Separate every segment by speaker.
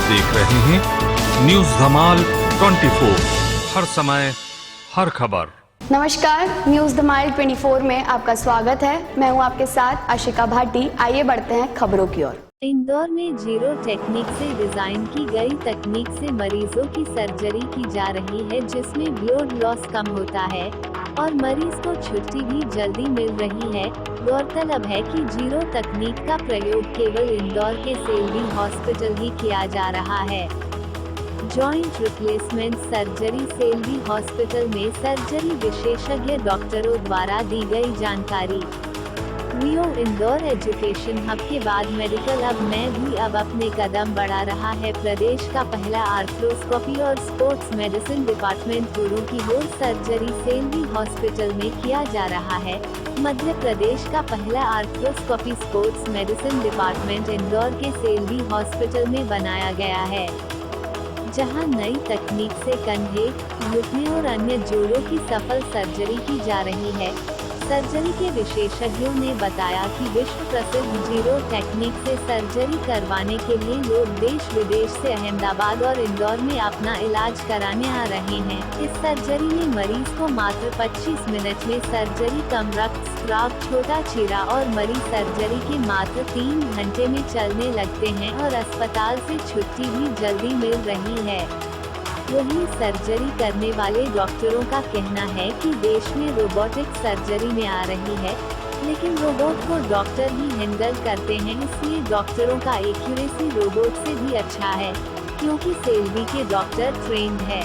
Speaker 1: देख रहे हैं न्यूज धमाल 24, हर समय हर खबर।
Speaker 2: नमस्कार, न्यूज धमाल 24 में आपका स्वागत है। मैं हूं आपके साथ आशिका भाटी। आइए बढ़ते हैं खबरों की ओर।
Speaker 3: इंदौर में जीरो टेक्निक से डिजाइन की गई तकनीक से मरीजों की सर्जरी की जा रही है, जिसमें ब्लड लॉस कम होता है और मरीज को छुट्टी भी जल्दी मिल रही है। गौरतलब है कि जीरो तकनीक का प्रयोग केवल इंदौर के सेल्वी हॉस्पिटल ही किया जा रहा है। Joint replacement surgery Selvi hospital में सर्जरी विशेषज्ञ डॉक्टरों द्वारा दी गई जानकारी। रियो इंदौर एजुकेशन हब के बाद मेडिकल हब में भी अब अपने कदम बढ़ा रहा है। प्रदेश का पहला आर्थ्रोस्कोपी और स्पोर्ट्स मेडिसिन डिपार्टमेंट गुरु की होल सर्जरी सेल्वी हॉस्पिटल में किया जा रहा है। मध्य प्रदेश का पहला arthroscopy sports medicine department Indore के सेल्वी हॉस्पिटल में बनाया गया है, जहां नई तकनीक से कंधे, घुटने और अन्य जोड़ों की सफल सर्जरी की जा रही है। सर्जरी के विशेषज्ञों ने बताया कि विश्व प्रसिद्ध जीरो टेक्निक से सर्जरी करवाने के लिए लोग देश विदेश से अहमदाबाद और इंदौर में अपना इलाज कराने आ रहे हैं। इस सर्जरी में मरीज को मात्र 25 मिनट में सर्जरी, कम रक्तस्राव, छोटा चीरा और मरीज सर्जरी के मात्र 3 घंटे में चलने लगते हैं और अस्पताल से छुट्टी भी जल्दी मिल रही है। वहीं सर्जरी करने वाले डॉक्टरों का कहना है कि देश में रोबोटिक सर्जरी में आ रही है, लेकिन रोबोट को डॉक्टर ही हैंडल करते हैं, इसलिए डॉक्टरों का एक्यूरेसी रोबोट से भी अच्छा है, क्योंकि सेल्वी के डॉक्टर ट्रेंड है।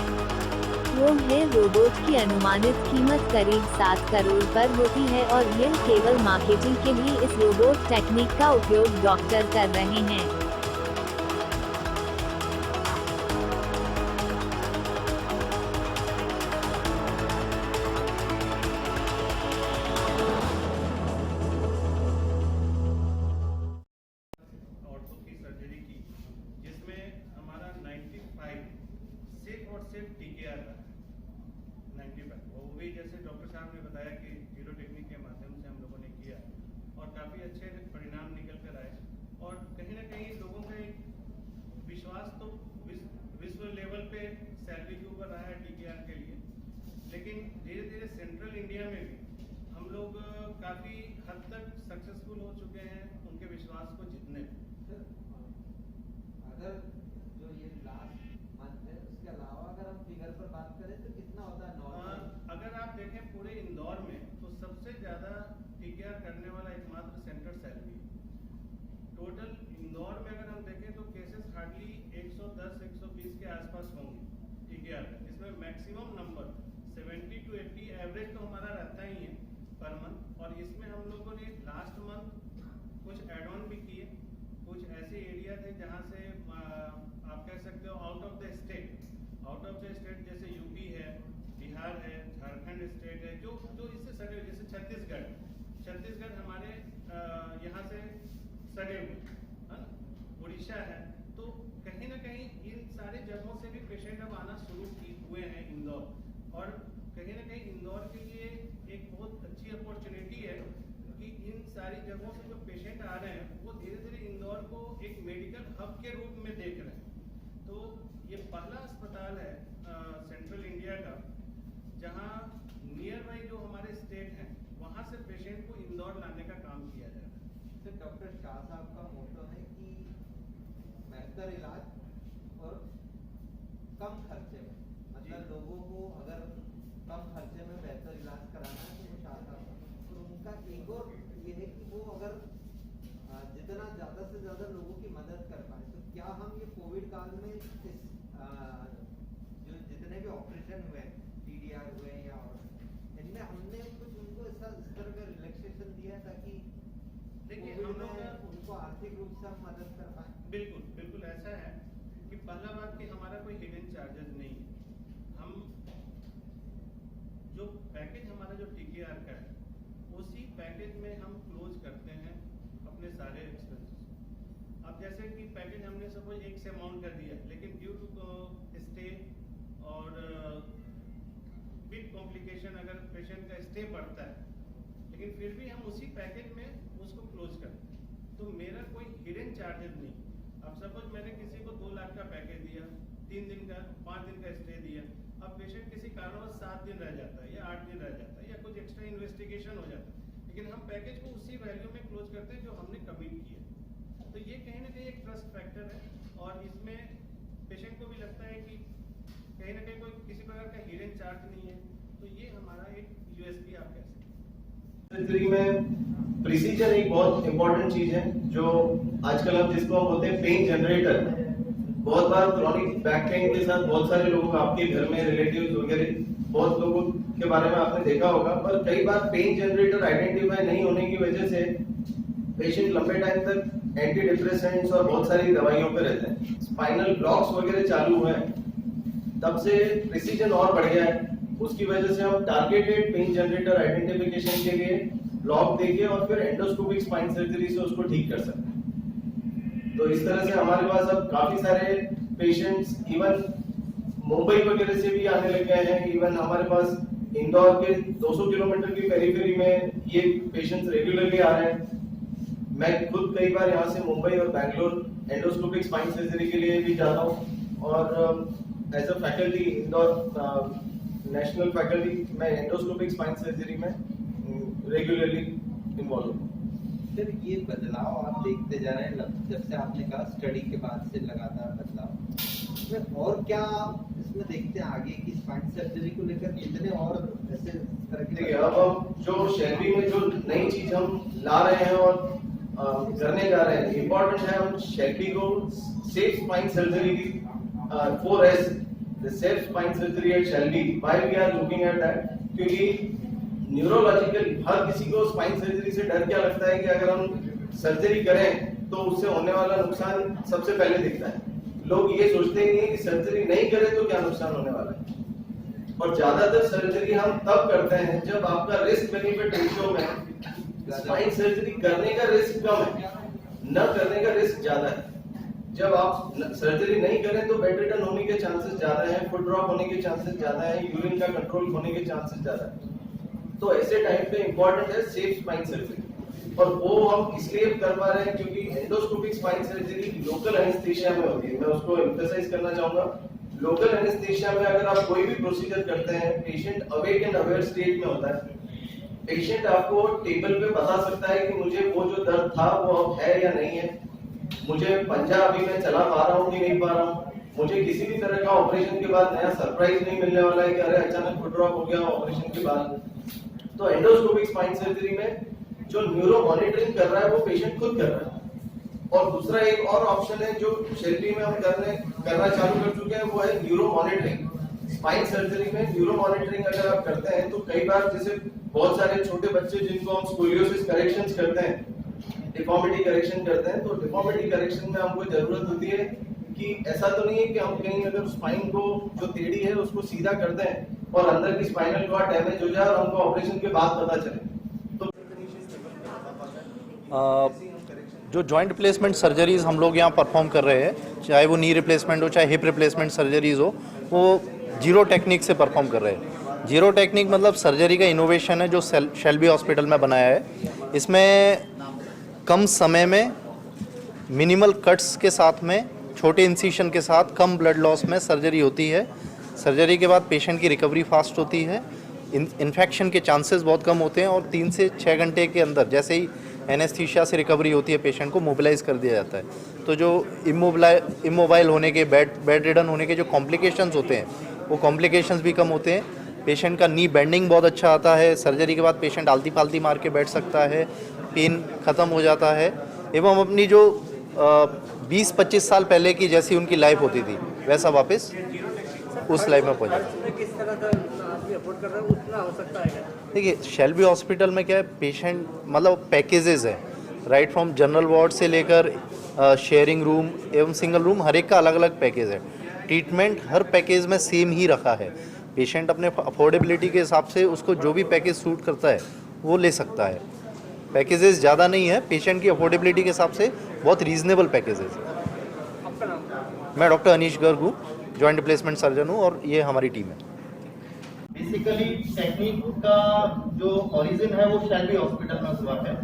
Speaker 3: वो है रोबोट की अनुमानित कीमत करीब 7 करोड़ पर होती है और यह केवल मार्केटिंग के लिए इस रोबोट टेक्निक का उपयोग डॉक्टर कर रहे हैं।
Speaker 4: सिर्फ टीकेआर का 95, वो भी जैसे डॉक्टर साहब ने बताया कि जीरो टेक्निक के माध्यम से हम लोगों ने किया और काफ़ी अच्छे परिणाम निकल कर आए और कहीं ना कहीं लोगों का एक विश्वास तो विश्व लेवल पे सैलरी के ऊपर रहा है टीकेआर के लिए, लेकिन धीरे धीरे सेंट्रल इंडिया में भी हम लोग काफ़ी हद तक सक्सेसफुल हो चुके हैं उनके विश्वास को जीतने में।
Speaker 5: अगर जो ये लास्ट मंथ है उसके अलावा अगर हम फिगर पर बात करें तो कितना होता है नॉर्मल?
Speaker 4: अगर आप देखें पूरे इंदौर में तो सबसे ज्यादा टीकेआर करने वाला एकमात्र सेंटर सैलवी है। टोटल इंदौर में अगर हम देखें तो केसेस हार्डली 110-120 के आसपास होंगे टीकेआर का, जिसमें मैक्सिमम नंबर 70 to 80 एवरेज तो हमारा रहता ही है पर मंथ। और इसमें हम लोगों ने लास्ट मंथ कुछ एड ऑन भी किए, कुछ ऐसे एरिया थे जहाँ से आप कह सकते हो आउट ऑफ द स्टेट जैसे यूपी है, बिहार है, झारखंड स्टेट है, जो इससे सटे, जैसे छत्तीसगढ़ हमारे यहाँ से सटे हुए है ना, उड़ीसा है, तो कहीं ना कहीं इन सारी जगहों से भी पेशेंट अब आना शुरू हुए हैं इंदौर। और कहीं ना कहीं इंदौर के लिए एक बहुत अच्छी अपॉर्चुनिटी है कि इन सारी जगहों से जो पेशेंट आ रहे हैं वो धीरे धीरे इंदौर को एक मेडिकल हब के रूप में देख रहे हैं। तो ये पहला अस्पताल है सेंट्रल इंडिया का जहां नियर बाई जो हमारे स्टेट हैं वहां से पेशेंट को इंदौर लाने का काम किया जा रहा है।
Speaker 5: तो डॉक्टर शाह साहब का मोटो है कि बेहतर इलाज और कम खर्चे में, मतलब लोगों को अगर कम खर्चे में बेहतर इलाज कराना है तो वो शाह साहब, तो उनका एक और ये है कि वो अगर जितना ज्यादा से ज्यादा लोगों की मदद कर पाए, तो क्या हम ये कोविड काल में इस जो जितने भी ऑपरेशन हुए, टीडीआर हुए या और इनमें हमने कुछ उनको इस तरह का रिलैक्सेशन दिया ताकि
Speaker 4: देखिए हम लोग
Speaker 5: उनको आर्थिक रूप से हम मदद कर पाए?
Speaker 4: बिल्कुल ऐसा है कि पहला बात कि हमारा कोई हिडन चार्जेस नहीं है। हम जो पैकेज हमारा जो टीकेआर का है उसी पैकेज में हम क्लोज करते हैं अपने सारे एक्सपेंसेस। अब जैसे कि पैकेज हमने सपोज एक से अमाउंट कर दिया, लेकिन ड्यू टू स्टे और बिग कॉम्प्लिकेशन अगर पेशेंट का स्टे बढ़ता है, लेकिन फिर भी हम उसी पैकेज में उसको क्लोज करते हैं। तो मेरा कोई हिडन चार्जेस नहीं, अब सपोज मैंने किसी को 2 लाख का पैकेज दिया, 3 दिन का 5 दिन का स्टे दिया, अब पेशेंट किसी कारणवश 7 दिन रह जाता है या 8 दिन रह जाता है या कुछ एक्स्ट्रा इन्वेस्टिगेशन हो जाता है, लेकिन हम पैकेज को उसी वैल्यू में क्लोज करते हैं जो हमने कमिट किया। तो ये कहीं ना कहीं एक ट्रस्ट फैक्टर है और इसमें पेशेंट को भी लगता है कि कहीं ना कहीं कोई किसी प्रकार का हिडन चार्ज नहीं है, तो ये हमारा एक यूएसपी आप कह सकते हैं।
Speaker 6: सर्जरी में प्रिसीजन एक बहुत इंपॉर्टेंट चीज है, जो आजकल हम जिसको बोलते हैं पेन जनरेटर। बहुत बार क्रॉनिक बैक पेन के साथ बहुत सारे लोग आपके घर में रिलेटिव्स वगैरह बहुत लोगों के बारे में आपने देखा होगा, पर कई बार पेन जनरेटर आइडेंटिफाई नहीं होने की वजह से पेशेंट लंबे टाइम तक एंटी डिप्रेसेंट्स और बहुत सारी दवाइयों पे रहते हैं। स्पाइनल ब्लॉक्स वगैरह चालू हुए तब से प्रिसीजन और बढ़ गया है। उसकी वजह से हम टारगेटेड पेन जनरेटर आइडेंटिफिकेशन के लिए ब्लॉक देके और फिर एंडोस्कोपिक स्पाइन सर्जरी से उसको ठीक कर सकते हैं। तो इस तरह से हमारे पास अब काफी सारे पेशेंट्स इवन मुंबई वगैरह से भी आने लग गए हैं। इवन हमारे पास इंदौर के 200 किलोमीटर की पेरीफेरी में ये पेशेंट्स रेगुलरली आ रहे हैं। मैं खुद कई बार यहाँ से मुंबई और बैंगलोर एंडोस्कोपिक स्पाइन सर्जरी के लिए भी जाता हूँ और as a faculty Indore national faculty मैं एंडोस्कोपिक स्पाइन सर्जरी में रेगुलरली इन्वॉल्व हूँ।
Speaker 5: सर ये बदलाव आप देखते जा रहे हैं, जब से आपने कहा स्टडी के बाद से लगातार बदलाव, इसमें और क्या इसमें देखते हैं आगे की स्पाइन सर्जरी को लेकर कितने और ऐसे तरह के?
Speaker 6: देखिए अब जो शेल्बी में जो नई चीज हम ला रहे हैं और करने जा रहे हैं, इम्पोर्टेंट है हम शेल्बी को सेफ स्पाइन सर्जरी की 4S the safe spine surgery at Shelby. Why we are looking at that? क्योंकि न्यूरोलॉजिकल हर किसी को स्पाइन सर्जरी से डर क्या लगता है कि अगर हम सर्जरी करें तो उससे होने वाला नुकसान सबसे पहले दिखता है। लोग ये सोचते ही नहीं कि सर्जरी नहीं करें तो क्या नुकसान होने वाला है। और ज्यादातर सर्जरी हम तब करते हैं जब आपका रिस्क बेनिफिट रेशियो में स्पाइन सर्जरी करने का रिस्क कम है, न करने का रिस्क ज्यादा है। जब आप सर्जरी नहीं करें तो बेड रिटर्न होने के चांसेस ज्यादा हैं, फुट ड्रॉप होने के चांसेस ज्यादा हैं, यूरिन का कंट्रोल होने के चांसेस ज्यादा हैं। तो ऐसे टाइम पे इंपॉर्टेंट है सेफ स्पाइन सर्जरी, और वो हम इसलिए कर पा रहे हैं क्योंकि endoscopic spine surgery local anaesthesia में होती है। मैं उसको एम्फसाइज करना चाहूंगा, लोकल एनेस्थीसिया में अगर आप कोई भी प्रोसीजर करते हैं, patient awake and aware state में होता है। पेशेंट आपको टेबल पे बता सकता है कि मुझे वो जो दर्द था वो अब है या नहीं है, मुझे पंजा अभी मैं चला पा रहा हूँ कि नहीं पा रहा हूँ, मुझे किसी भी तरह का ऑपरेशन के बाद नया सरप्राइज नहीं मिलने वाला है कि अरे अचानक फुट ड्रॉप हो गया ऑपरेशन के बाद। तो एंडोस्कोपिक स्पाइन सर्जरी में जो न्यूरो मॉनिटरिंग कर रहा है वो पेशेंट खुद कर रहा है। और दूसरा एक और ऑप्शन है जो शेल्बी में हम करना चालू कर चुके हैं, वो है न्यूरो मॉनिटरिंग। स्पाइन सर्जरी में न्यूरो मॉनिटरिंग अगर आप करते हैं तो कई बार जैसे बहुत सारे छोटे बच्चे जिनको हम स्कोलियोसिस करेक्शंस करते हैं, डिफॉर्मिटी करेक्शन करते हैं, तो डिफॉर्मिटी करेक्शन में हमको जरूरत होती है कि ऐसा तो नहीं है कि हम कहीं अगर स्पाइन को जो टेढ़ी है उसको सीधा कर दें और अंदर की स्पाइनल कॉर्ड डैमेज हो जाए और हमको ऑपरेशन के बाद पता चले। तो
Speaker 7: जो जॉइंट रिप्लेसमेंट सर्जरीज हम लोग यहाँ परफॉर्म कर रहे हैं, चाहे वो नी रिप्लेसमेंट हो चाहे हिप रिप्लेसमेंट सर्जरीज हो, वो जीरो टेक्निक से परफॉर्म कर रहे हैं। जीरो टेक्निक मतलब सर्जरी का इनोवेशन है जो शेल्बी हॉस्पिटल में बनाया है। इसमें कम समय में मिनिमल कट्स के साथ में छोटे इंसिशन के साथ कम ब्लड लॉस में सर्जरी होती है। सर्जरी के बाद पेशेंट की रिकवरी फास्ट होती है, इन्फेक्शन के चांसेस बहुत कम होते हैं और 3 से 6 घंटे के अंदर जैसे ही एनेस्थीसिया से रिकवरी होती है पेशेंट को मोबिलाइज कर दिया जाता है। तो जो इमोबाइल होने के बेड रिडन होने के जो कॉम्प्लिकेशंस होते हैं वो कॉम्प्लिकेशंस भी कम होते हैं। पेशेंट का नी बेंडिंग बहुत अच्छा आता है। सर्जरी के बाद पेशेंट आलती फालती मार के बैठ सकता है, पेन ख़त्म हो जाता है एवं अपनी जो 20-25 साल पहले की जैसी उनकी लाइफ होती थी वैसा वापस उस लाइफ में पहुँच जाता है। देखिए शेल्बी हॉस्पिटल में क्या है, पेशेंट मतलब पैकेजेस है, राइट फ्रॉम जनरल वार्ड से लेकर शेयरिंग रूम एवं सिंगल रूम, हर एक का अलग अलग पैकेज है। ट्रीटमेंट हर पैकेज में सेम ही रखा है। पेशेंट अपने अफोर्डेबिलिटी के हिसाब से उसको जो भी पैकेज सूट करता है वो ले सकता है। पैकेजेस ज़्यादा नहीं है, पेशेंट की अफोर्डेबिलिटी के हिसाब से बहुत रीजनेबल पैकेजेस है। मैं डॉक्टर अनीश गर्ग हूँ, जॉइंट रिप्लेसमेंट सर्जन हूँ और ये हमारी टीम है।
Speaker 8: बेसिकली टेक्निक का जो ओरिजिन है वो शेल्बी हॉस्पिटल में हुआ है।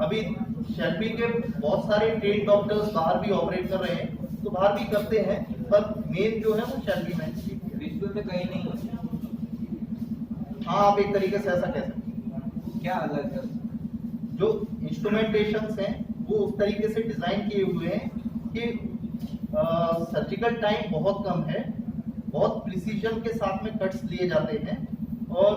Speaker 7: अभी शेल्बी के बहुत सारे ट्रेन डॉक्टर्स बाहर भी ऑपरेट कर रहे हैं, तो बाहर भी करते हैं, पर मेन जो है वो शेल्बी में है।
Speaker 5: विश्व में कहीं नहीं है।
Speaker 7: हाँ, आप एक तरीके से ऐसा कह सकते हैं।
Speaker 5: क्या अलग है?
Speaker 7: जो इंस्ट्रूमेंटेशंस हैं वो उस तरीके से डिजाइन किए हुए हैं कि सर्जिकल टाइम बहुत कम है, बहुत प्रिसीजन के साथ में कट्स लिए जाते हैं, और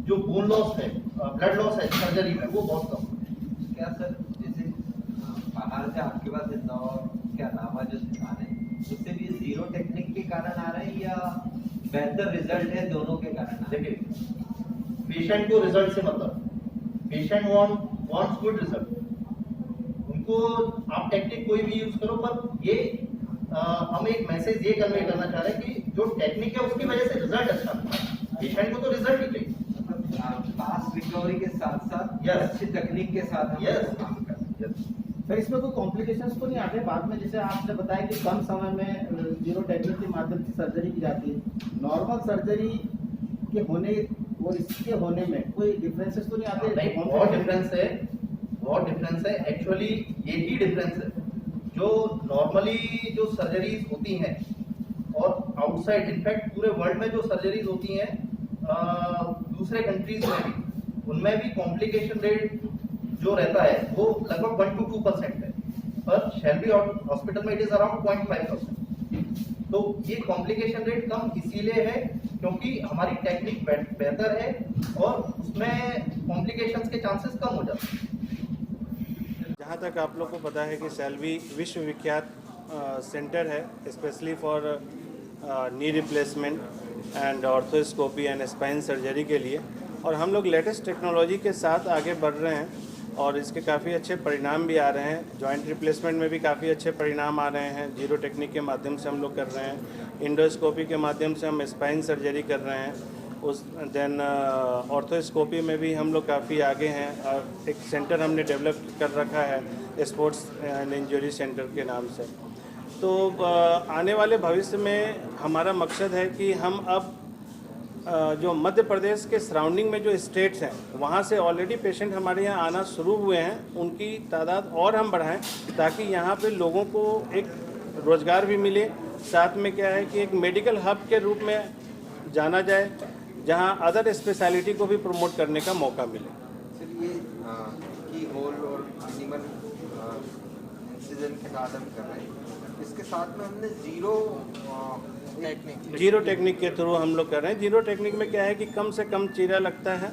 Speaker 7: जो बोन लॉस है, ब्लड लॉस है सर्जरी में, वो बहुत कम है।
Speaker 5: क्या सर, जैसे बाहर से आपके पास इंदौर के अलावा जो स्थान है, उससे भी जीरो टेक्निक के कारण आ रहे हैं या बेहतर रिजल्ट है, दोनों के कारण?
Speaker 7: देखिए, पेशेंट को रिजल्ट से मतलब, पेशेंट वांट्स गुड रिजल्ट। उनको आप टेक्निक कोई भी यूज करो, पर ये हम एक मैसेज ये कन्वे करना चाह रहे हैं कि जो टेक्निक है उसकी वजह से रिजल्ट अच्छा है। पेशेंट को तो रिजल्ट ही चाहिए।
Speaker 5: फास्ट रिकवरी के साथ साथ
Speaker 7: Yes.
Speaker 5: अच्छी तकनीक के साथ हम
Speaker 7: Yes.
Speaker 5: काम करते हैं।
Speaker 8: सर, इसमें कोई कॉम्प्लिकेशंस तो नहीं आते बाद में? जैसे आपने बताया कि कम समय में जीरो टेक्निक के माध्यम से सर्जरी की जाती है, नॉर्मल सर्जरी के होने और इसके होने में कोई डिफरेंसेस तो नहीं आते?
Speaker 7: नहीं, बहुत डिफरेंस है, बहुत डिफरेंस है। एक्चुअली यही डिफरेंस है जो नॉर्मली जो सर्जरीज होती हैं और आउटसाइड, इनफैक्ट पूरे वर्ल्ड में जो सर्जरीज होती हैं दूसरे कंट्रीज में भी, उनमें भी कॉम्प्लिकेशन रेट जो रहता है वो लगभग 1 to 2% है, पर शेल्बी हॉस्पिटल में इट इज अराउंड 0.5%। तो ये कॉम्प्लिकेशन रेट कम इसीलिए है क्योंकि हमारी टेक्निक बेहतर है और उसमें कॉम्प्लिकेशंस के चांसेस कम हो जाते हैं।
Speaker 4: जहाँ तक आप लोग को पता है कि शेल्बी विश्वविख्यात सेंटर है, specially for knee replacement and arthroscopy and spine surgery के लिए, और हम लोग लेटेस्ट टेक्नोलॉजी के साथ आगे बढ़ रहे हैं और इसके काफ़ी अच्छे परिणाम भी आ रहे हैं। जॉइंट रिप्लेसमेंट में भी काफ़ी अच्छे परिणाम आ रहे हैं, जीरो टेक्निक के माध्यम से हम लोग कर रहे हैं। इंडोस्कोपी के माध्यम से हम स्पाइन सर्जरी कर रहे हैं। उस देन ऑर्थोस्कोपी में भी हम लोग काफ़ी आगे हैं, और एक सेंटर हमने डेवलप कर रखा है स्पोर्ट्स एंड इंजरी सेंटर के नाम से। तो आने वाले भविष्य में हमारा मकसद है कि हम अब जो मध्य प्रदेश के सराउंडिंग में जो स्टेट्स हैं वहाँ से ऑलरेडी पेशेंट हमारे यहाँ आना शुरू हुए हैं, उनकी तादाद और हम बढ़ाएं ताकि यहाँ पे लोगों को एक रोज़गार भी मिले, साथ में क्या है कि एक मेडिकल हब के रूप में जाना जाए जहाँ अदर स्पेशलिटी को भी प्रमोट करने का मौका मिले।
Speaker 5: सर, ये की होल और मिनिमल इंसिजन के साथ हम कर रहे हैं, इसके साथ में हमने
Speaker 4: जीरो टेक्निक के थ्रू हम लोग कर रहे हैं। जीरो टेक्निक में क्या है कि कम से कम चीरा लगता है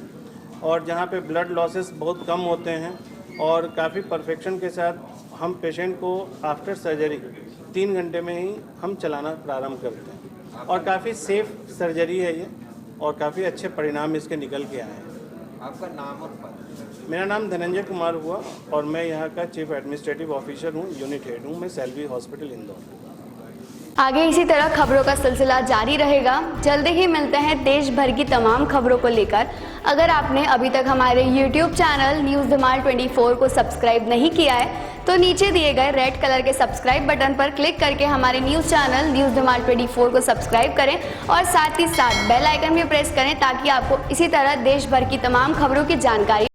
Speaker 4: और जहाँ पे ब्लड लॉसेस बहुत कम होते हैं, और काफ़ी परफेक्शन के साथ हम पेशेंट को आफ्टर सर्जरी 3 घंटे में ही हम चलाना प्रारंभ करते हैं, और काफ़ी सेफ सर्जरी है ये, और काफ़ी अच्छे परिणाम इसके निकल के आए हैं।
Speaker 5: आपका नाम और पद?
Speaker 4: मेरा नाम धनंजय कुमार हुआ और मैं यहाँ का चीफ एडमिनिस्ट्रेटिव ऑफिसर हूँ, यूनिट हेड हूँ मैं शेल्बी हॉस्पिटल इंदौर।
Speaker 2: आगे इसी तरह खबरों का सिलसिला जारी रहेगा। जल्दी ही मिलते हैं देश भर की तमाम खबरों को लेकर। अगर आपने अभी तक हमारे YouTube चैनल न्यूज़ धमाल 24 को सब्सक्राइब नहीं किया है तो नीचे दिए गए रेड कलर के सब्सक्राइब बटन पर क्लिक करके हमारे न्यूज़ चैनल न्यूज़ धमाल 24 को सब्सक्राइब करें और साथ ही साथ बेल आइकन भी प्रेस करें ताकि आपको इसी तरह देश भर की तमाम खबरों की जानकारी